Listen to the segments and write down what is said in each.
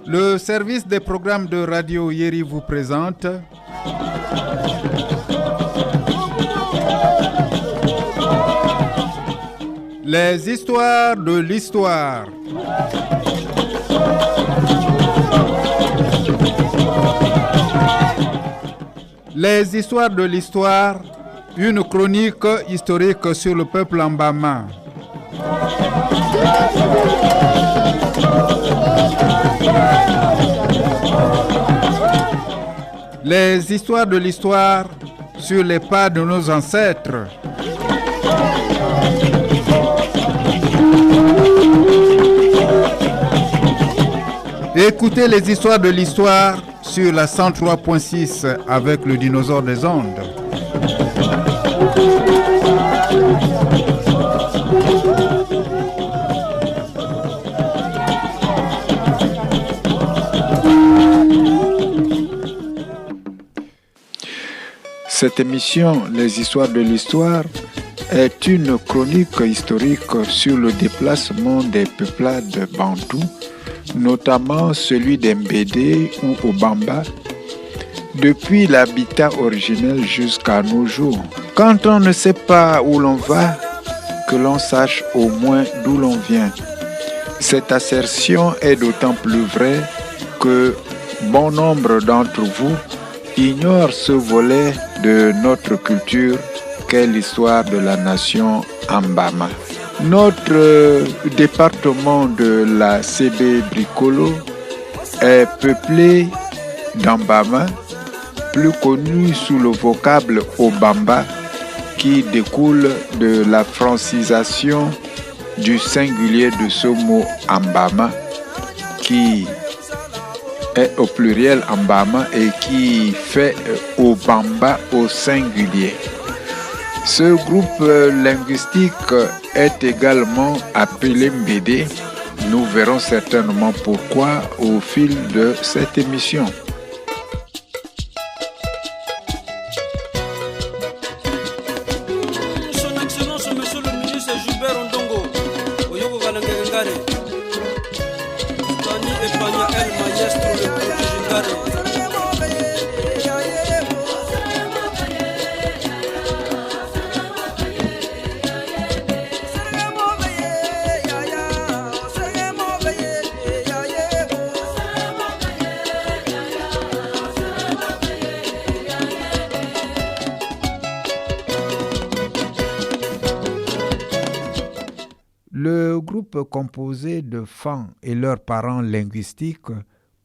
Le service des programmes de Radio Yeri vous présente les histoires de l'histoire. Les histoires de l'histoire, une chronique historique sur le peuple Mbama. Les histoires de l'histoire sur les pas de nos ancêtres. Écoutez les histoires de l'histoire sur la 103.6 avec le dinosaure des ondes. Cette émission, Les histoires de l'histoire, est une chronique historique sur le déplacement des peuplades bantoues, notamment celui des Mbédé ou Obamba, depuis l'habitat originel jusqu'à nos jours. Quand on ne sait pas où l'on va, que l'on sache au moins d'où l'on vient. Cette assertion est d'autant plus vraie que bon nombre d'entre vous ignorent ce volet de notre culture qu'est l'histoire de la nation Mbama. Notre département de la CB Bricolo est peuplé d'Mbama, plus connu sous le vocable Obamba, qui découle de la francisation du singulier de ce mot Mbama, qui est au pluriel Mbama et qui fait Obamba au singulier. Ce groupe linguistique est également appelé Mbédé. Nous verrons certainement pourquoi au fil de cette émission. Son Excellence, Monsieur le ministre Gilbert Ondongo, Oyogo Galangengare, Tani Epanya El Maestro le Protégengare. Le groupe composé de Fan et leurs parents linguistiques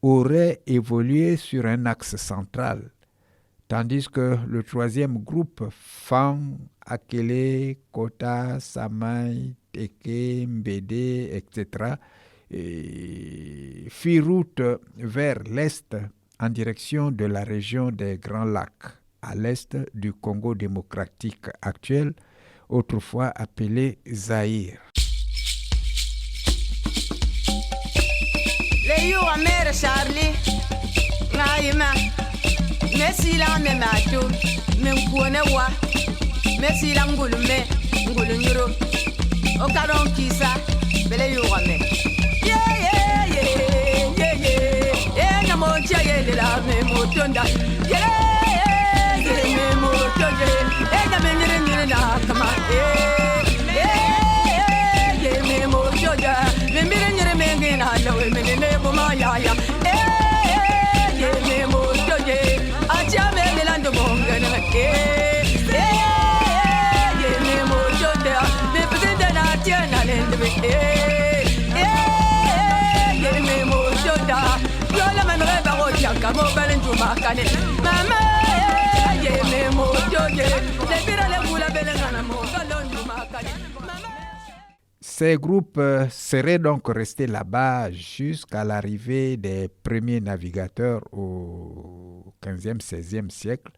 aurait évolué sur un axe central, tandis que le troisième groupe, Fan, Akele, Kota, Samay, Teke, Mbédé, etc., fit route vers l'est en direction de la région des Grands Lacs, à l'est du Congo démocratique actuel, autrefois appelé Zaïre. Leyo amere Charlie ngaima Messi la me mato men kuone wa Messi la ngulu nyuro o karon kisa bele yo ame ye na mo chaye la me motonda ye me motonda na me nyire na kama ye me motonda me nyire me ngina la we me ya ye me moto ye acha me melando bongana ye me moto da me pede na tiana lende ye me moto da yo la me reba o chaka mo balentu makane mama ye me moto ye le pira le mula belengana mo balentu makane. Ces groupes seraient donc restés là-bas jusqu'à l'arrivée des premiers navigateurs au 15e, 16e siècle,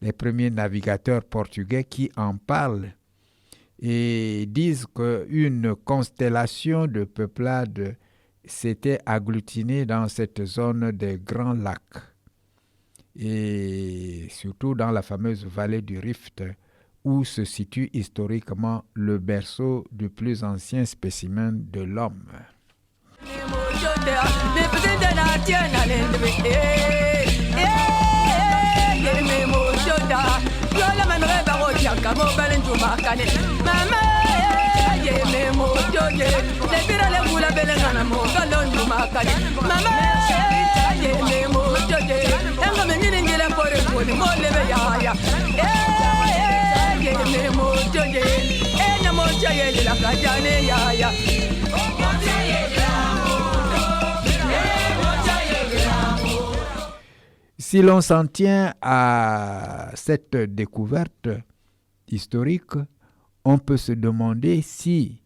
les premiers navigateurs portugais qui en parlent et disent qu'une constellation de peuplades s'étaient agglutinés dans cette zone des Grands Lacs et surtout dans la fameuse vallée du Rift où se situe historiquement le berceau du plus ancien spécimen de l'homme. Si l'on s'en tient à cette découverte historique, on peut se demander si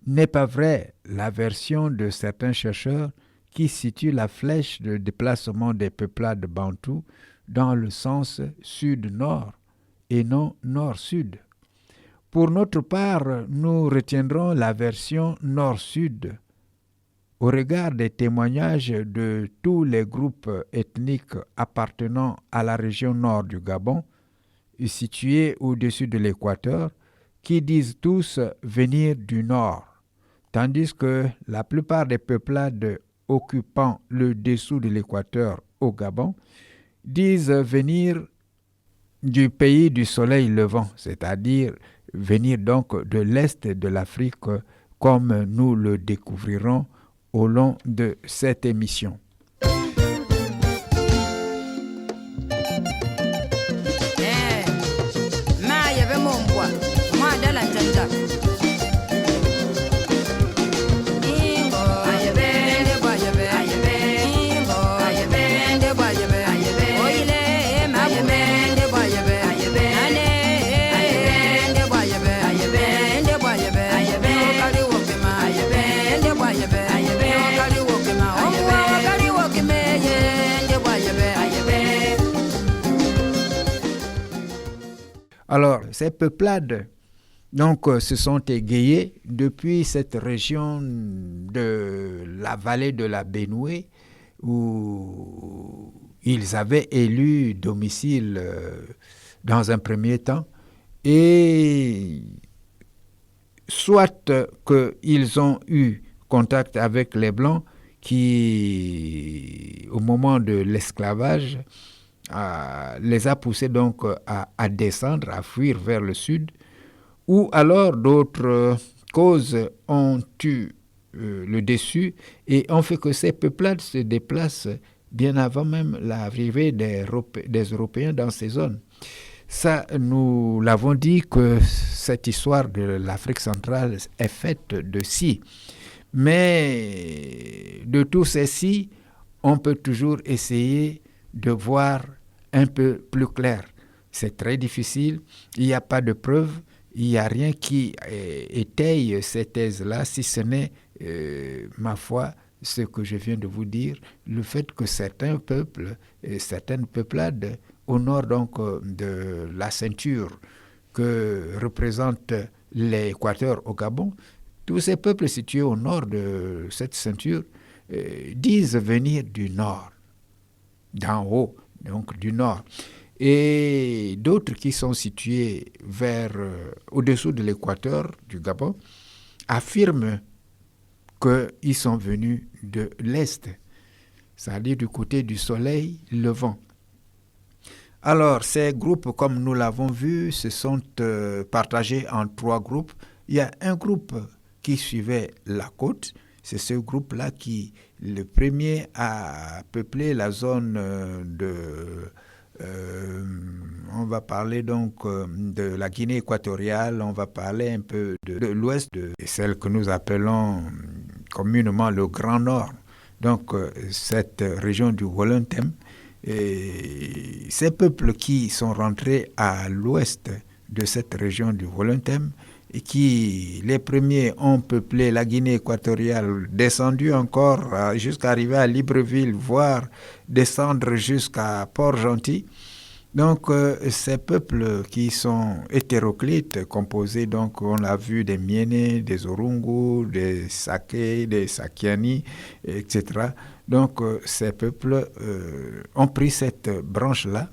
n'est pas vrai la version de certains chercheurs qui situent la flèche de déplacement des peuplades bantoues dans le sens sud-nord et non nord-sud. Pour notre part, nous retiendrons la version nord-sud au regard des témoignages de tous les groupes ethniques appartenant à la région nord du Gabon, située au-dessus de l'équateur, qui disent tous venir du nord, tandis que la plupart des peuplades occupant le dessous de l'équateur au Gabon disent venir du pays du soleil levant, c'est-à-dire venir donc de l'est de l'Afrique comme nous le découvrirons au long de cette émission. Alors, ces peuplades donc, se sont égayées depuis cette région de la vallée de la Benoué où ils avaient élu domicile dans un premier temps et soit qu'ils ont eu contact avec les Blancs qui, au moment de l'esclavage, les a poussés donc à descendre, à fuir vers le sud, ou alors d'autres causes ont eu le dessus et ont fait que ces peuplades se déplacent bien avant même l'arrivée des Européens dans ces zones. Ça, nous l'avons dit que cette histoire de l'Afrique centrale est faite de si. Mais de tous ces si, on peut toujours essayer de voir un peu plus clair. C'est très difficile, il n'y a pas de preuves, il n'y a rien qui étaye ces thèses-là, si ce n'est, ma foi, ce que je viens de vous dire, le fait que certains peuples, certaines peuplades, au nord donc de la ceinture que représente l'équateur au Gabon, tous ces peuples situés au nord de cette ceinture disent venir du nord, d'en haut, donc du nord. Et d'autres qui sont situés au-dessous de l'équateur du Gabon affirment qu'ils sont venus de l'est, c'est-à-dire du côté du soleil levant. Alors, ces groupes, comme nous l'avons vu, se sont partagés en 3 groupes. Il y a un groupe qui suivait la côte. C'est ce groupe-là qui, le premier, a peuplé la zone on va parler donc de la Guinée équatoriale, on va parler un peu de l'ouest, de celle que nous appelons communément le Grand Nord, donc cette région du Wollontem. Et ces peuples qui sont rentrés à l'ouest de cette région du Wollontem et qui, les premiers, ont peuplé la Guinée équatoriale, descendu encore jusqu'à arriver à Libreville, voire descendre jusqu'à Port-Gentil. Donc, ces peuples qui sont hétéroclites, composés, donc, on l'a vu, des Mienè, des Orungu, des Saké, des Sakiani, etc. Donc, ces peuples ont pris cette branche-là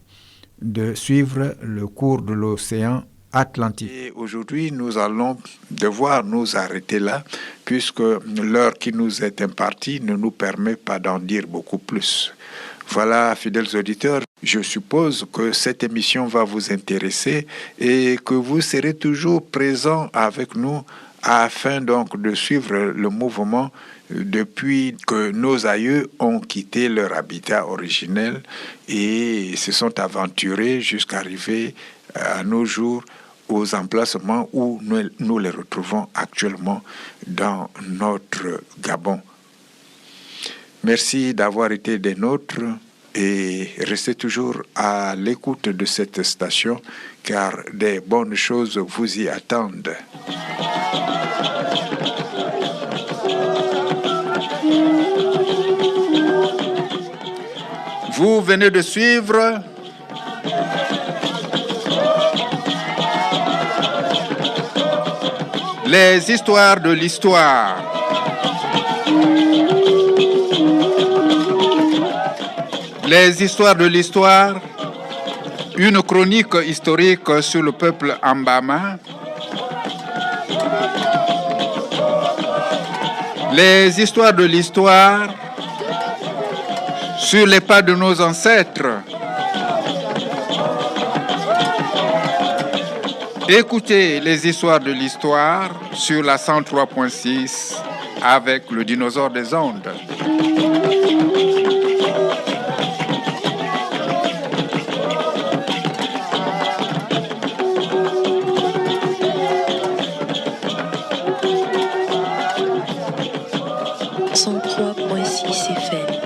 de suivre le cours de l'océan Atlantique. Et aujourd'hui, nous allons devoir nous arrêter là, puisque l'heure qui nous est impartie ne nous permet pas d'en dire beaucoup plus. Voilà, fidèles auditeurs, je suppose que cette émission va vous intéresser et que vous serez toujours présents avec nous afin donc de suivre le mouvement depuis que nos aïeux ont quitté leur habitat originel et se sont aventurés jusqu'à arriver à nos jours aux emplacements où nous les retrouvons actuellement dans notre Gabon. Merci d'avoir été des nôtres et restez toujours à l'écoute de cette station car des bonnes choses vous y attendent. Vous venez de suivre les histoires de l'histoire. Les histoires de l'histoire, une chronique historique sur le peuple Ambama. Les histoires de l'histoire sur les pas de nos ancêtres. Écoutez les histoires de l'histoire sur la 103.6 avec le dinosaure des ondes. FM.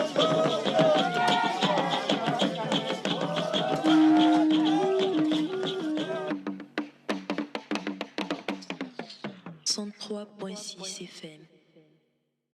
103.6 FM.